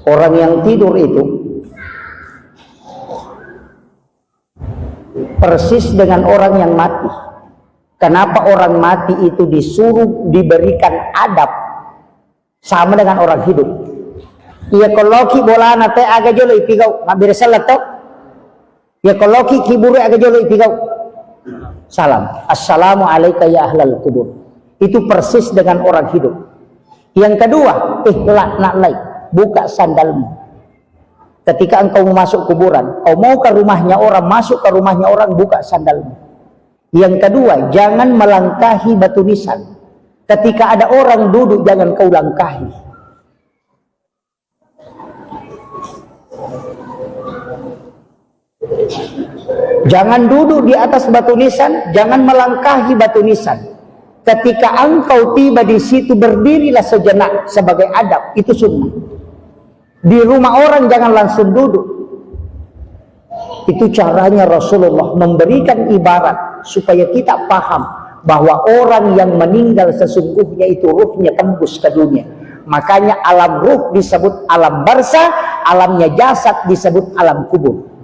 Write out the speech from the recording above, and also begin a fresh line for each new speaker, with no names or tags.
Orang yang tidur itu persis dengan orang yang mati. Kenapa orang mati itu disuruh diberikan adab sama dengan orang hidup? Ia koloki bola nate aga jolo ipigau mabir salat to. Ia koloki kiburu aga jolo ipigau. Salam. Assalamu alayka ya ahlal kubur. Itu persis dengan orang hidup. Yang kedua, naknai, buka sandalmu. Ketika engkau masuk kuburan, kau mau ke rumahnya orang, masuk ke rumahnya orang, buka sandalmu. Yang kedua, jangan melangkahi batu nisan. Ketika ada orang duduk, jangan kau langkahi. Jangan duduk di atas batu nisan, jangan melangkahi batu nisan. Ketika engkau tiba di situ, berdirilah sejenak sebagai adab, itu sunnah. Di rumah orang jangan langsung duduk. Itu caranya Rasulullah memberikan ibarat supaya kita paham bahwa orang yang meninggal sesungguhnya itu ruhnya tembus ke dunia. Makanya alam ruh disebut alam barzah, alamnya jasad disebut alam kubur.